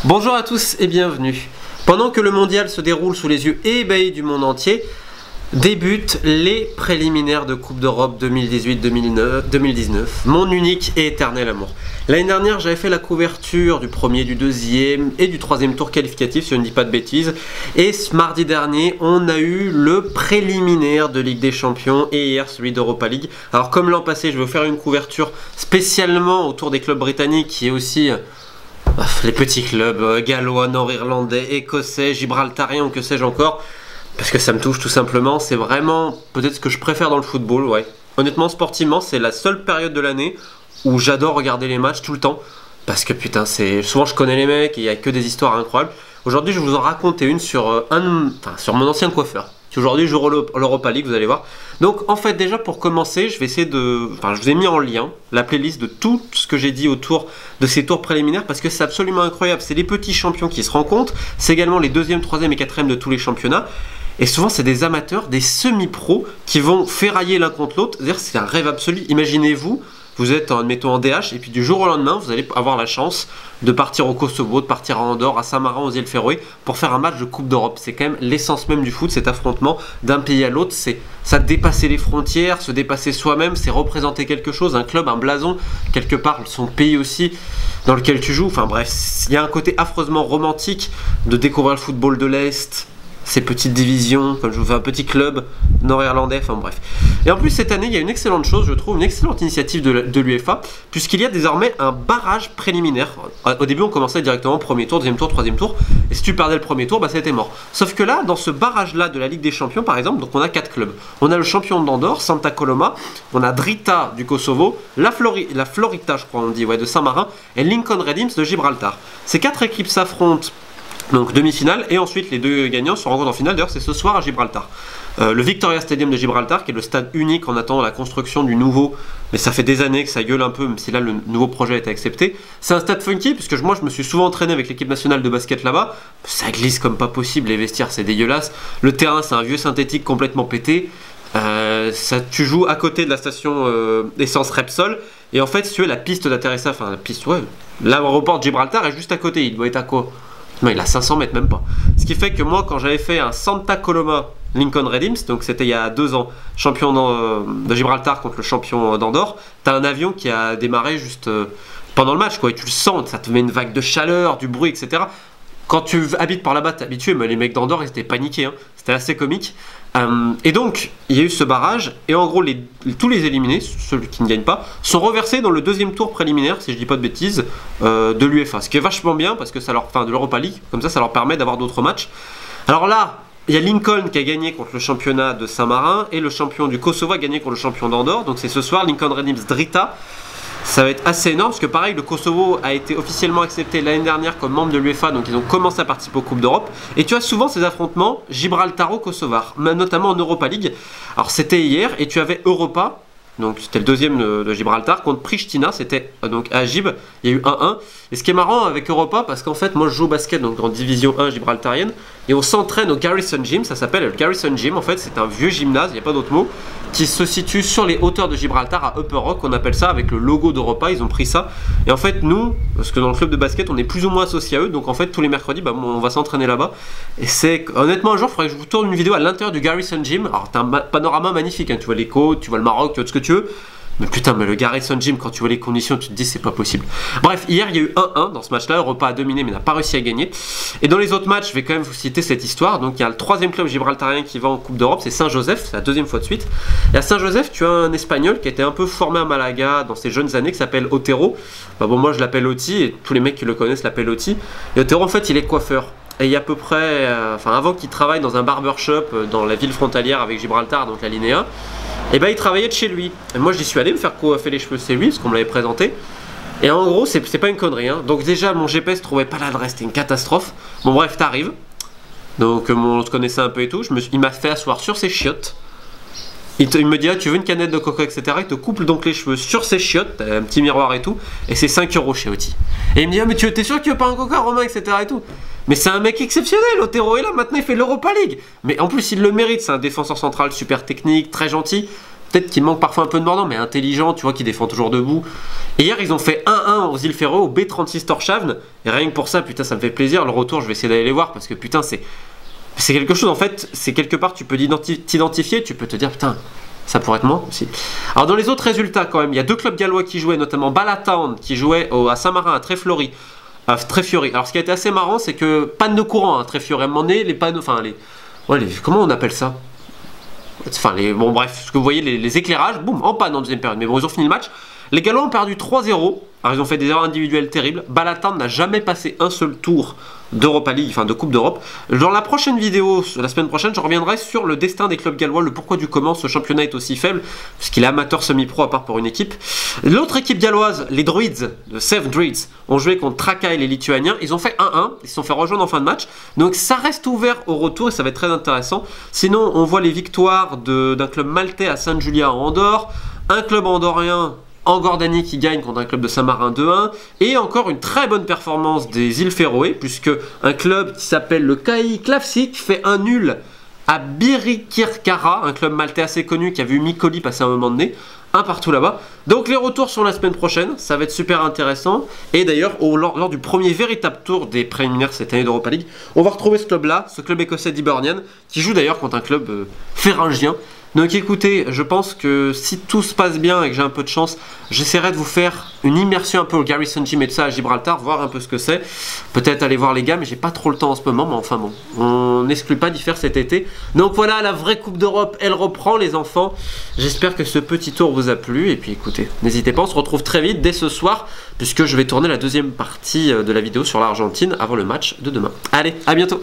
Bonjour à tous et bienvenue. Pendant que le mondial se déroule sous les yeux ébahis du monde entier, débutent les préliminaires de Coupe d'Europe 2018-2019, mon unique et éternel amour. L'année dernière, j'avais fait la couverture du premier, du deuxième et du troisième tour qualificatif, si je ne dis pas de bêtises. Et ce mardi dernier, on a eu le préliminaire de Ligue des Champions et hier celui d'Europa League. Alors comme l'an passé, je vais vous faire une couverture spécialement autour des clubs britanniques et aussi les petits clubs gallois, nord-irlandais, écossais, gibraltariens ou que sais-je encore. Parce que ça me touche tout simplement, c'est vraiment peut-être ce que je préfère dans le football, ouais. Honnêtement, sportivement, c'est la seule période de l'année où j'adore regarder les matchs tout le temps. Parce que putain, souvent je connais les mecs et il n'y a que des histoires incroyables. Aujourd'hui, je vais vous en raconter une sur, sur mon ancien coiffeur. Qui aujourd'hui joue l'Europa League, vous allez voir. Donc en fait, déjà pour commencer, je vais essayer de... je vous ai mis en lien la playlist de tout ce que j'ai dit autour de ces tours préliminaires parce que c'est absolument incroyable. C'est les petits champions qui se rencontrent. C'est également les deuxième, troisième et quatrième de tous les championnats. Et souvent, c'est des amateurs, des semi-pros qui vont ferrailler l'un contre l'autre. C'est-à-dire c'est un rêve absolu. Imaginez-vous, vous êtes, admettons, en DH, et puis du jour au lendemain, vous allez avoir la chance de partir au Kosovo, de partir à Andorre, à Saint-Marin, aux îles Féroé, pour faire un match de Coupe d'Europe. C'est quand même l'essence même du foot, cet affrontement d'un pays à l'autre. C'est ça, dépasser les frontières, se dépasser soi-même, c'est représenter quelque chose, un club, un blason, quelque part, son pays aussi, dans lequel tu joues. Enfin bref, il y a un côté affreusement romantique de découvrir le football de l'Est, ces petites divisions, comme je vous fais un petit club nord-irlandais, enfin bref. Et en plus cette année, il y a une excellente chose, je trouve, une excellente initiative de l'UEFA, puisqu'il y a désormais un barrage préliminaire. Au début, on commençait directement premier tour, deuxième tour, troisième tour, et si tu perdais le premier tour, bah c'était mort. Sauf que là, dans ce barrage-là de la Ligue des Champions, par exemple, donc on a 4 clubs. On a le champion d'Andorre, Santa Coloma, on a Drita du Kosovo, la Florita, je crois on dit, ouais, de Saint-Marin, et Lincoln Red Imps de Gibraltar. Ces 4 équipes s'affrontent. Donc demi-finale et ensuite les deux gagnants se rencontrent en finale. D'ailleurs c'est ce soir à Gibraltar. Le Victoria Stadium de Gibraltar qui est le stade unique en attendant la construction du nouveau. Mais ça fait des années que ça gueule un peu même si là le nouveau projet a été accepté. C'est un stade funky puisque moi je me suis souvent entraîné avec l'équipe nationale de basket là-bas. Ça glisse comme pas possible, les vestiaires c'est dégueulasse. Le terrain c'est un vieux synthétique complètement pété. Tu joues à côté de la station essence Repsol. Et en fait si tu veux la piste d'atterrissage, enfin la piste, ouais, l'aéroport de Gibraltar est juste à côté. Il doit être à quoi? Non, il a 500 mètres, même pas. Ce qui fait que moi, quand j'avais fait un Santa Coloma Lincoln Red Imps, donc c'était il y a 2 ans, champion de Gibraltar contre le champion d'Andorre, t'as un avion qui a démarré juste pendant le match, quoi. Et tu le sens, ça te met une vague de chaleur, du bruit, etc. Quand tu habites par là-bas, t'es habitué, mais les mecs d'Andorre, ils étaient paniqués, hein. C'était assez comique. Et donc, il y a eu ce barrage, et en gros, tous les éliminés, ceux qui ne gagnent pas, sont reversés dans le deuxième tour préliminaire, si je dis pas de bêtises, de l'UEFA. Ce qui est vachement bien, parce que de l'Europa League, comme ça leur permet d'avoir d'autres matchs. Alors là, il y a Lincoln qui a gagné contre le championnat de Saint-Marin, et le champion du Kosovo a gagné contre le champion d'Andorre, donc c'est ce soir, Lincoln Red Imps Drita. Ça va être assez énorme parce que pareil, le Kosovo a été officiellement accepté l'année dernière comme membre de l'UEFA, donc ils ont commencé à participer aux Coupes d'Europe. Et tu as souvent ces affrontements Gibraltaro-Kosovar, notamment en Europa League. Alors c'était hier et tu avais Europa, donc c'était le deuxième de Gibraltar, contre Pristina, c'était donc à Gib, il y a eu 1-1. Et ce qui est marrant avec Europa, parce qu'en fait moi je joue au basket donc en division 1 gibraltarienne, et on s'entraîne au Garrison Gym, ça s'appelle le Garrison Gym, en fait c'est un vieux gymnase, il n'y a pas d'autre mot, qui se situe sur les hauteurs de Gibraltar à Upper Rock, on appelle ça avec le logo d'Europa, ils ont pris ça. Et en fait nous, parce que dans le club de basket on est plus ou moins associés à eux, donc en fait tous les mercredis on va s'entraîner là-bas. Et c'est honnêtement un jour il faudrait que je vous tourne une vidéo à l'intérieur du Garrison Gym. Alors t'as un panorama magnifique, hein. Tu vois les côtes, tu vois le Maroc, tu vois ce que tu veux. Mais putain, mais le Garrison Gym, quand tu vois les conditions, tu te dis c'est pas possible. Bref, hier il y a eu 1-1 dans ce match-là. Europa a dominé mais n'a pas réussi à gagner. Et dans les autres matchs, je vais quand même vous citer cette histoire. Donc il y a le troisième club gibraltarien qui va en Coupe d'Europe, c'est Saint-Joseph, c'est la deuxième fois de suite. Et à Saint-Joseph, tu as un Espagnol qui a été un peu formé à Malaga dans ses jeunes années qui s'appelle Otero. Bah bon, moi je l'appelle Oti et tous les mecs qui le connaissent l'appellent Oti. Et Otero, en fait, il est coiffeur. Et il y a à peu près, avant qu'il travaille dans un barbershop dans la ville frontalière avec Gibraltar, donc la Linéa, et ben il travaillait de chez lui. Et moi j'y suis allé me faire coiffer les cheveux, c'est lui, parce qu'on me l'avait présenté. Et en gros, c'est pas une connerie, hein. Donc déjà, mon GPS trouvait pas l'adresse, c'était une catastrophe. Bon bref, t'arrives. Donc on se connaissait un peu et tout. Il m'a fait asseoir sur ses chiottes. Il me dit, ah, tu veux une canette de coca, etc. Il te coupe donc les cheveux sur ses chiottes, un petit miroir et tout. Et c'est 5 € chez Oti. Et il me dit, ah, mais t'es sûr qu'il veut pas un coca, Romain, etc. et tout. Mais c'est un mec exceptionnel, Otero est là, maintenant il fait l'Europa League. Mais en plus, il le mérite, c'est un défenseur central super technique, très gentil. peut-être qu'il manque parfois un peu de mordant, mais intelligent, tu vois, qui défend toujours debout. Et hier, ils ont fait 1-1 aux îles Féroé, au B36 Tórshavn. Et rien que pour ça, putain, ça me fait plaisir. Le retour, je vais essayer d'aller les voir parce que putain, c'est quelque chose, en fait, c'est quelque part, tu peux t'identifier, tu peux te dire, putain, ça pourrait être moi aussi. Alors, dans les autres résultats, quand même, il y a 2 clubs gallois qui jouaient, notamment Ballatown, qui jouait à Saint-Marin, à Tréfiori. Alors, ce qui a été assez marrant, c'est que panne de courant à Tréfiori. À un moment donné, les panneaux, enfin, comment on appelle ça? Enfin, bon, bref, ce que vous voyez, les éclairages, boum, en panne en deuxième période. Mais bon, ils ont fini le match. Les Gallois ont perdu 3-0. Alors, ils ont fait des erreurs individuelles terribles. Ballatown n'a jamais passé un seul tour d'Europa League, enfin de Coupe d'Europe. Dans la prochaine vidéo, la semaine prochaine, je reviendrai sur le destin des clubs gallois, le pourquoi du comment ce championnat est aussi faible, puisqu'il est amateur semi-pro à part pour une équipe. L'autre équipe galloise, les Druids, de Save Druids, ont joué contre Trakai, les Lituaniens. Ils ont fait 1-1, ils se sont fait rejoindre en fin de match. Donc ça reste ouvert au retour et ça va être très intéressant. Sinon, on voit les victoires d'un club maltais à Saint-Julia en Andorre, un club andorrien en Gordanie qui gagne contre un club de Saint-Marin 2-1 et encore une très bonne performance des îles Féroé puisque un club qui s'appelle le KI Klavsik fait un nul à Birikirkara, un club maltais assez connu qui a vu Mikoli passer un moment donné, un partout là-bas. Donc les retours sont la semaine prochaine, ça va être super intéressant et d'ailleurs lors du premier véritable tour des préliminaires cette année d'Europa League, on va retrouver ce club-là, ce club écossais d'Hibernian qui joue d'ailleurs contre un club féringien. Donc écoutez, je pense que si tout se passe bien et que j'ai un peu de chance, j'essaierai de vous faire une immersion un peu au Garrison Gym et de ça à Gibraltar, voir un peu ce que c'est. Peut-être aller voir les gars, mais j'ai pas trop le temps en ce moment, mais enfin bon, on n'exclut pas d'y faire cet été. Donc voilà, la vraie Coupe d'Europe, elle reprend les enfants. J'espère que ce petit tour vous a plu, et puis écoutez, n'hésitez pas, on se retrouve très vite, dès ce soir, puisque je vais tourner la deuxième partie de la vidéo sur l'Argentine avant le match de demain. Allez, à bientôt!